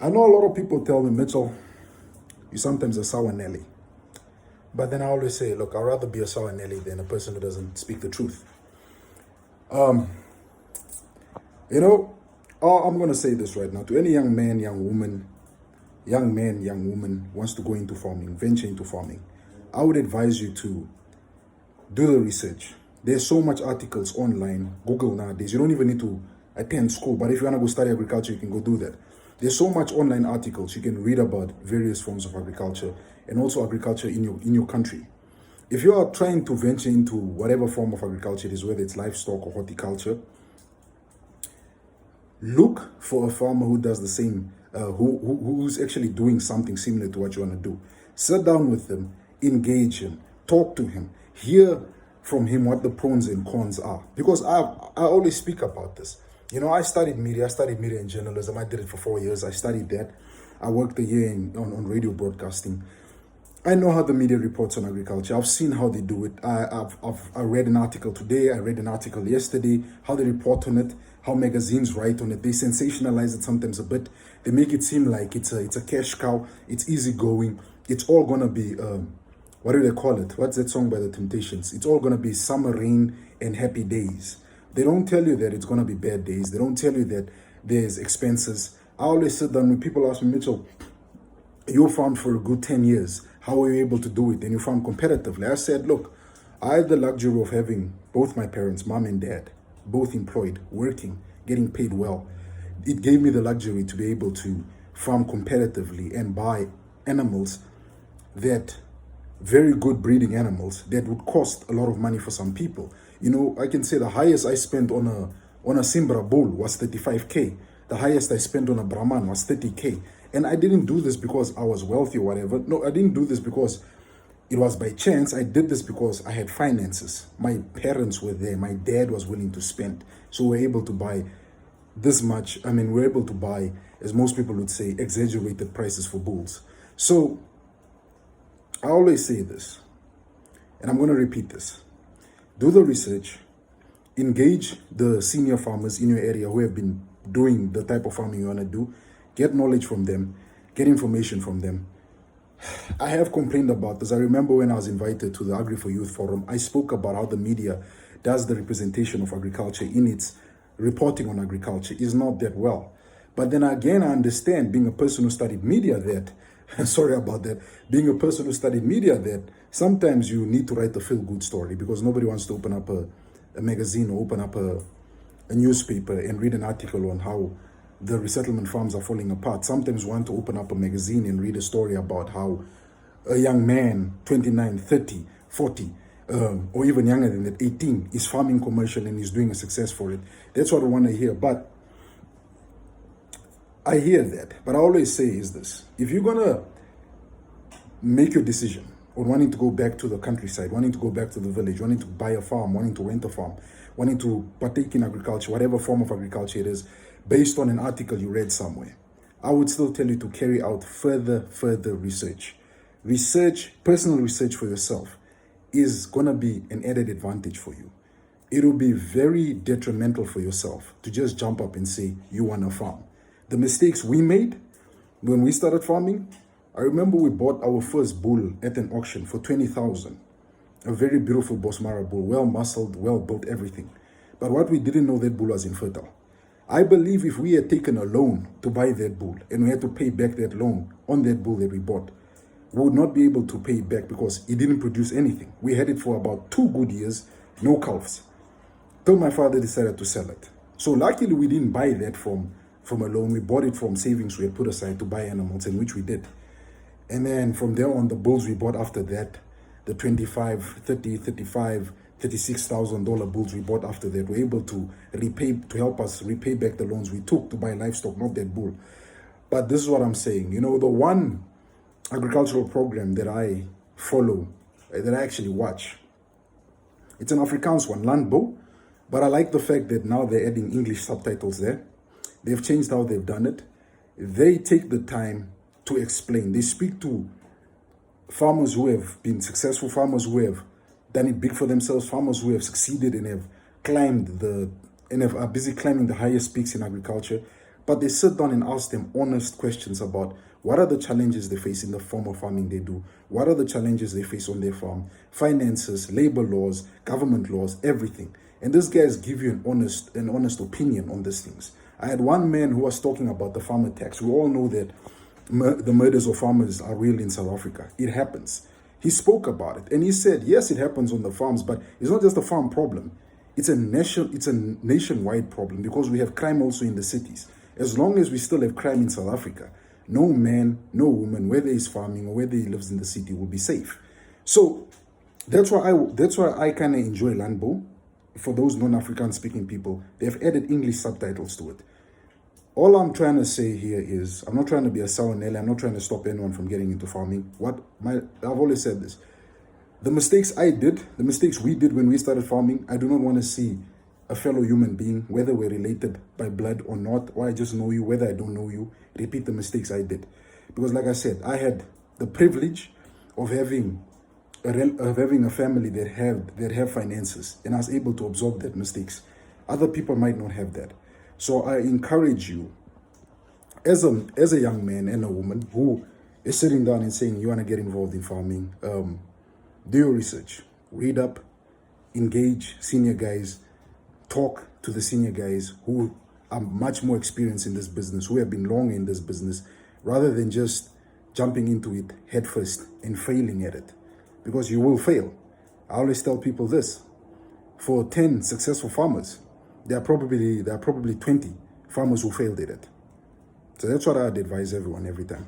I know a lot of people tell me, Mitchell, you're sometimes a sour Nelly. But then I always say, look, I'd rather be a sour Nelly than a person who doesn't speak the truth. You know, I'm going to say this right now. To any young man, young woman wants to go into farming, venture into farming, I would advise you to do the research. There's so much articles online, Google nowadays. You don't even need to attend school. But if you want to go study agriculture, you can go do that. There's so much online articles you can read about various forms of agriculture and also agriculture in your country. If you are trying to venture into whatever form of agriculture it is, whether it's livestock or horticulture, look for a farmer who does the same, who's actually doing something similar to what you want to do. Sit down with them, engage him, talk to him, hear from him what the pros and cons are. Because I always speak about this. You know, I studied media and journalism. I did it for 4 years. I studied that. I worked a year on radio broadcasting. I know how the media reports on agriculture. I've seen how they do it. I read an article today. I read an article yesterday, how they report on it, how magazines write on it. They sensationalize it sometimes a bit. They make it seem like it's a cash cow. It's easygoing. It's all going to be, what do they call it? What's that song by The Temptations? It's all going to be summer rain and happy days. They don't tell you that it's going to be bad days. They don't tell you that there's expenses. I always sit down when people ask me, Mitchell, you farmed for a good 10 years. How were you able to do it? And you farm competitively. I said, look, I had the luxury of having both my parents, mom and dad, both employed, working, getting paid well. It gave me the luxury to be able to farm competitively and buy animals that, very good breeding animals that would cost a lot of money for some people. You know, I can say the highest I spent on a Simbra bull was 35K. The highest I spent on a Brahman was 30K. And I didn't do this because I was wealthy or whatever. No, I didn't do this because it was by chance. I did this because I had finances. My parents were there. My dad was willing to spend. So we're able to buy this much. I mean, we're able to buy, as most people would say, exaggerated prices for bulls. So I always say this, and I'm going to repeat this. Do the research. Engage the senior farmers in your area who have been doing the type of farming you want to do. Get knowledge from them, get information from them. I have complained about this. I remember when I was invited to the Agri for Youth Forum, I spoke about how the media does the representation of agriculture in its reporting on agriculture is not that well. But then again, I understand, being a person who studied media, that, sorry about that, being a person who studied media, that sometimes you need to write a feel-good story because nobody wants to open up a magazine or open up a newspaper and read an article on how the resettlement farms are falling apart. Sometimes want to open up a magazine and read a story about how a young man, 29, 30, 40, or even younger than that, 18, is farming commercial and is doing a success for it. That's what I want to hear. But I hear that. But I always say is this. If you're going to make your decision on wanting to go back to the countryside, wanting to go back to the village, wanting to buy a farm, wanting to rent a farm, wanting to partake in agriculture, whatever form of agriculture it is, based on an article you read somewhere, I would still tell you to carry out further research. Personal research for yourself is going to be an added advantage for you. It will be very detrimental for yourself to just jump up and say you want to farm. The mistakes we made when we started farming, I remember we bought our first bull at an auction for 20,000. A very beautiful Bosmara bull, well muscled, well built, everything. But what we didn't know, that bull was infertile. I believe if we had taken a loan to buy that bull and we had to pay back that loan on that bull that we bought, we would not be able to pay it back because it didn't produce anything. We had it for about 2 good years, no calves, till my father decided to sell it. So luckily we didn't buy that from a loan. We bought it from savings we had put aside to buy animals, and which we did. And then from there on, the bulls we bought after that, the 25, 30, 35, $36,000 bulls we bought after that, were able to help us repay back the loans we took to buy livestock, not that bull. But this is what I'm saying. You know, the one agricultural program that I follow, that I actually watch, it's an Afrikaans one, Landbou, but I like the fact that now they're adding English subtitles there. They've changed how they've done it. They take the time to explain. They speak to farmers who have been successful, farmers who have done it big for themselves, farmers who have succeeded and have climbed are busy climbing the highest peaks in agriculture. but they sit down and ask them honest questions about what are the challenges they face in the form of farming they do, what are the challenges they face on their farm, finances, labor laws, government laws, everything. And these guys give you an honest opinion on these things. I had one man who was talking about the farmer tax. We all know that the murders of farmers are real in South Africa. It happens. He spoke about it and he said, yes, it happens on the farms, but it's not just a farm problem. It's a nationwide problem because we have crime also in the cities. As long as we still have crime in South Africa, no man, no woman, whether he's farming or whether he lives in the city, will be safe. So that's why I kind of enjoy Landbo. For those non-African speaking people, they've added English subtitles to it. All I'm trying to say here is, I'm not trying to be a sour Nelly. I'm not trying to stop anyone from getting into farming. I've always said this. The mistakes the mistakes we did when we started farming, I do not want to see a fellow human being, whether we're related by blood or not, or I just know you, whether I don't know you, repeat the mistakes I did. Because like I said, I had the privilege of having a family that have finances, and I was able to absorb that mistakes. Other people might not have that. So I encourage you, as a young man and a woman who is sitting down and saying you want to get involved in farming, do your research, read up, engage senior guys, talk to the senior guys who are much more experienced in this business, who have been long in this business, rather than just jumping into it headfirst and failing at it. Because you will fail. I always tell people this: for 10 successful farmers, there are probably 20 farmers who failed at it. So that's what I'd advise everyone every time.